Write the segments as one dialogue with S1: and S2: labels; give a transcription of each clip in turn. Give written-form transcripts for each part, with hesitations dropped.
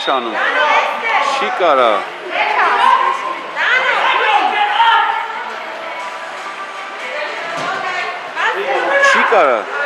S1: Chanu. Shikara. Shikara.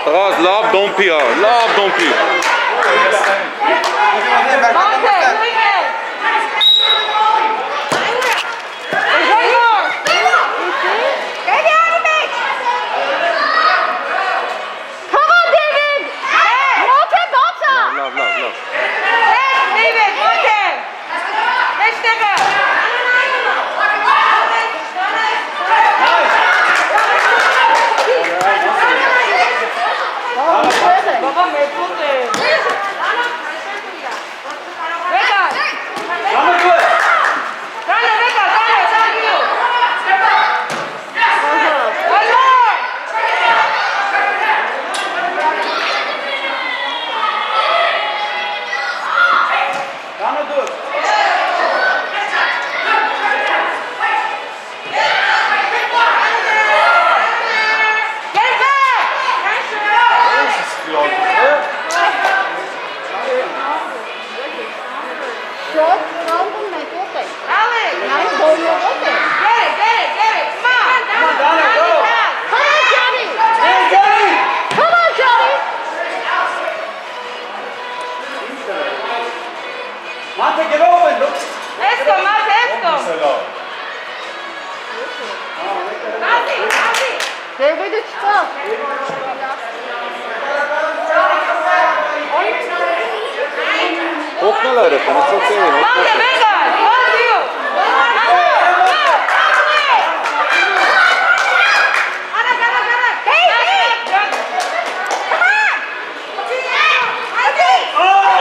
S1: خلاص لعب دومبيا لعب دومبي
S2: çıkar.
S1: Hopp med läraren, it's okay. Hopp
S3: Monte,
S1: med.
S3: venga, on you.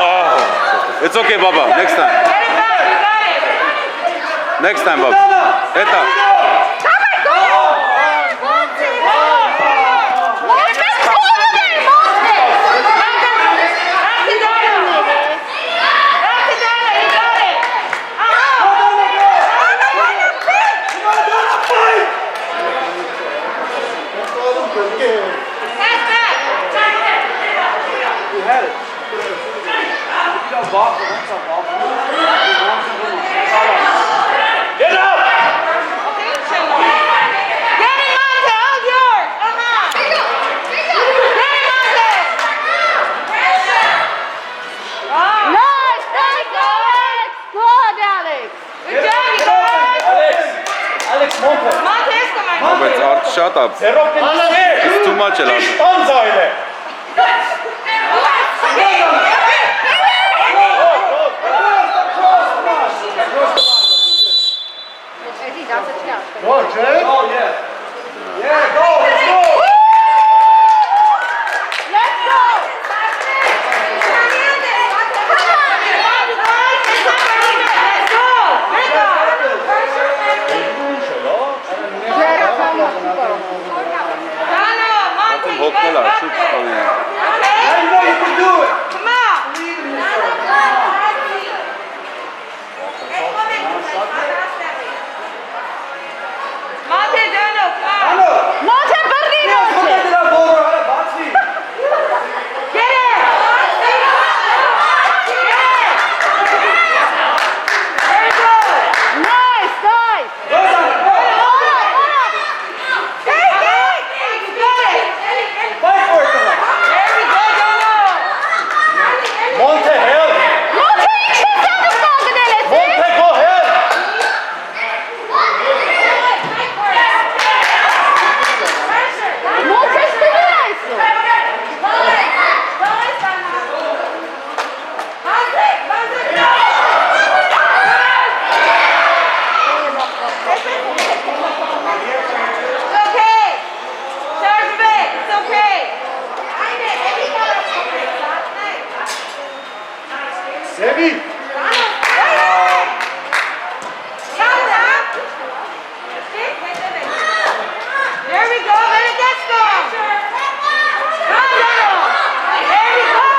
S1: Oh, it's okay, Baba. Next time.
S3: Get it back, you got it.
S1: Next time, Baba. Eta.
S4: Get up! Alex, Monte.
S1: Robert, shut up.
S4: Zero pin
S1: It's too much, Elan.
S4: Anzeile. Go, Jay. Oh, yeah. Yeah, go, let's go.
S1: Nothing hopp med läraren. Shoot. Kom igen.
S4: I know you can do it. Ano? Come da Bora, Bazzi. Go, Dana, go. Fight for it, Dana. Monte, help. Monte, go help. Sevi.
S3: There we go, Benedetto! Come on, there we go!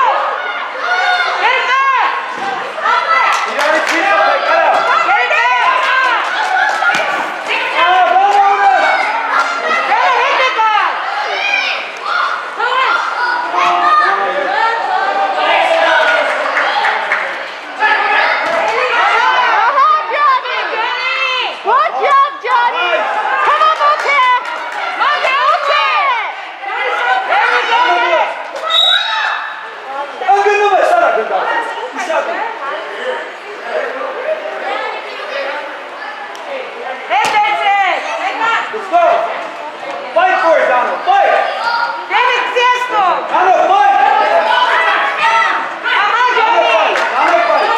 S3: Get it back!
S4: You gotta keep up like that.
S3: Get it back!
S4: Go, Mona.
S3: Better hit the guy!
S4: Ang ganda ba? Sarap ganda. Isa ba?
S3: Hey, Vincent! Hey, back!
S4: Let's go. Fight for it, Dano. Fight.
S3: David Siesco!
S4: Dano, fight.
S3: Johnny!
S4: Dano, fight.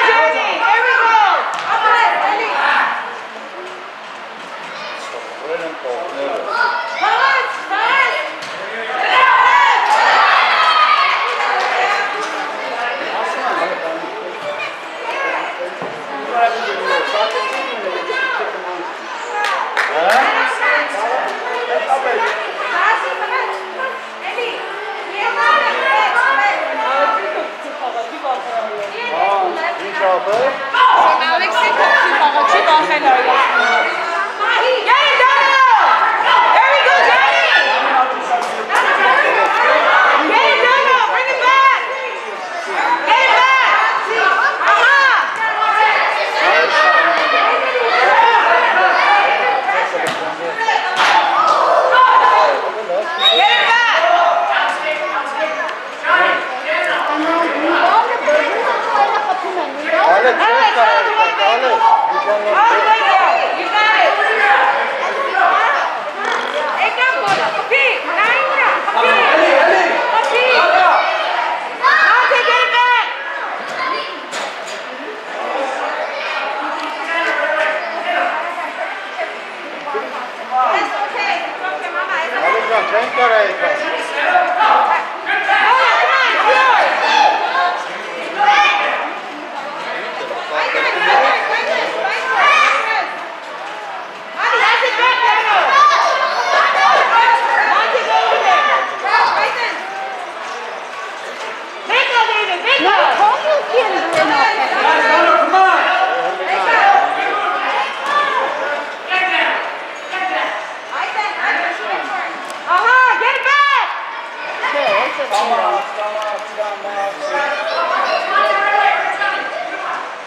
S3: Johnny! Here we go!
S4: Alex,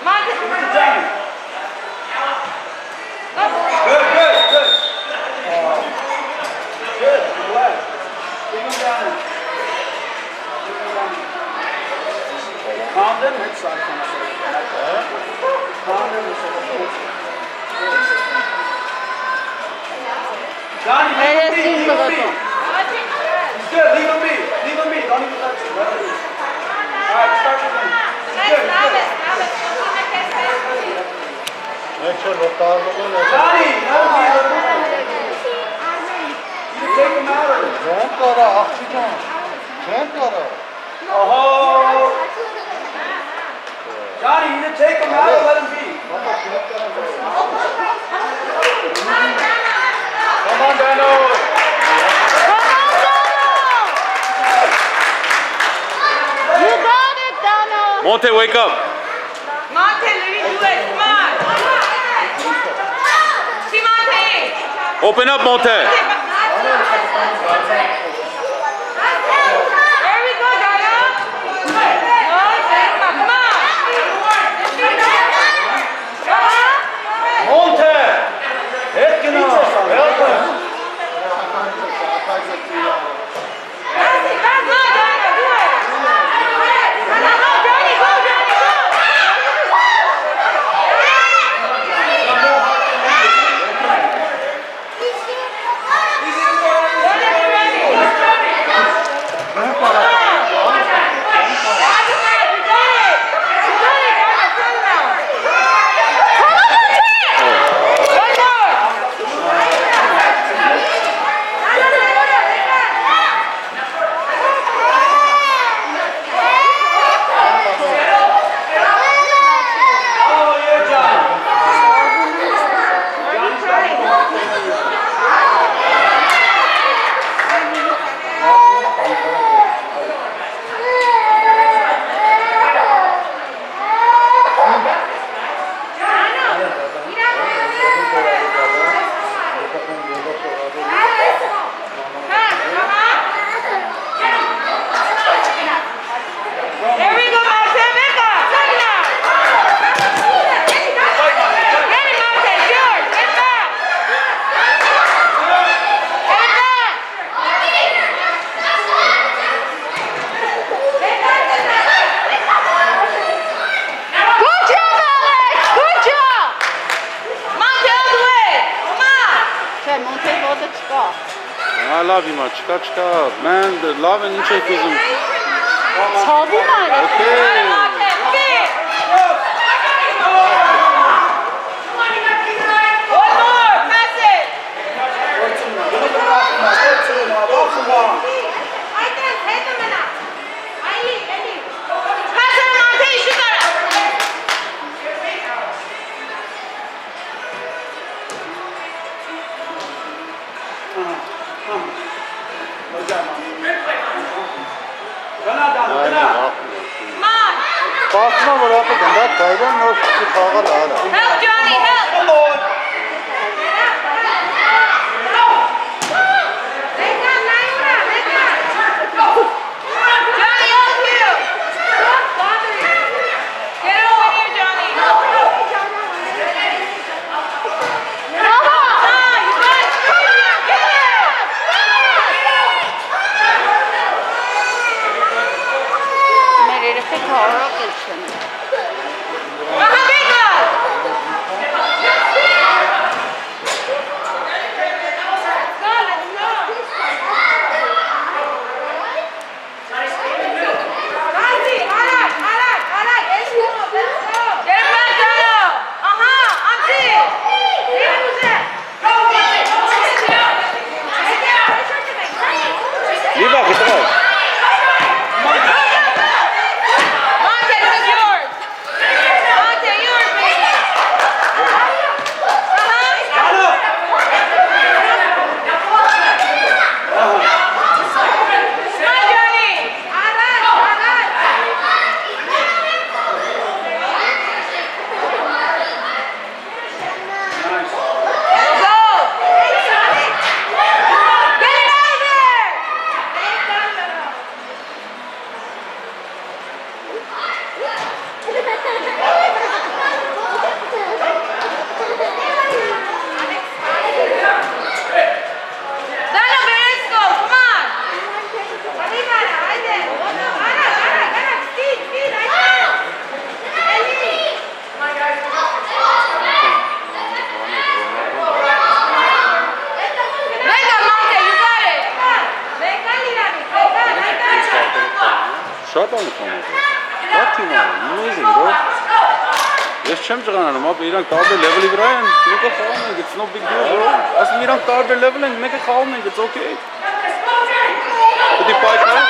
S3: Monte.
S4: Johnny. Good, good, good. Good, relax. Keep him down. Keep him down. Condon, next side. Condon is Johnny, leave him be, leave him be. He's good, leave him be. Leave him be, don't even touch him. Let him be. All right, start with him. He's good, he's good. Johnny, no, you take him out of it. Oh, Johnny, you take him out or let him be. Come on, Dano.
S3: You got it, Donald.
S1: Monte, wake up.
S3: Monte, let me do it. Come on. See, Monte.
S1: Open up, Monte.
S3: There we go, Donald. No, come on.
S4: Monte. Etkino. Help him.
S3: Come on, Donald, do it. Go, Johnny, go, Johnny, go.
S4: Oh, yeah, Johnny. Johnny's got
S3: There we go, Monte. Back up. Take it out. Get it, Monte. It's yours. Get back. Get back. Good job, Alex. Good job. Monte, all the way. Come on.
S2: Cioè, Monte volta çıkar.
S1: I love you, man. Çıkar çıkar. Man, the love and içe kızım.
S2: Sabun var.
S1: Okay.
S3: Monte, fit. One more. Pass it. Pass it, Monte. You got it. Come on.
S5: Basma bırakı ganda Tayvan no çıkağa la.
S3: Help, Johnny. Help.
S4: Come on.
S3: Johnny, help you. Get over here, Johnny. Come on. You got it. Come on. Get it.
S2: Men herife kavrak geçiyor.
S3: Aha, big up. Get it back, Donald. Uh-huh. Auntie.
S1: Leave back, it's all.
S3: Monte, this is yours. Dana, Beresco, come on. Arriba, right there. Gana, speed, right there. Ellie. Venga, Monte, you got it. Come on. Venga, Lirani. Venga, like that.
S1: Shot on the corner. What team are amazing, bro. Yes, champions are on. But Iran top level, Iran. Make a call, man. It's no big deal, bro. As Iran top level, make a call, man. It's okay. But the fight now,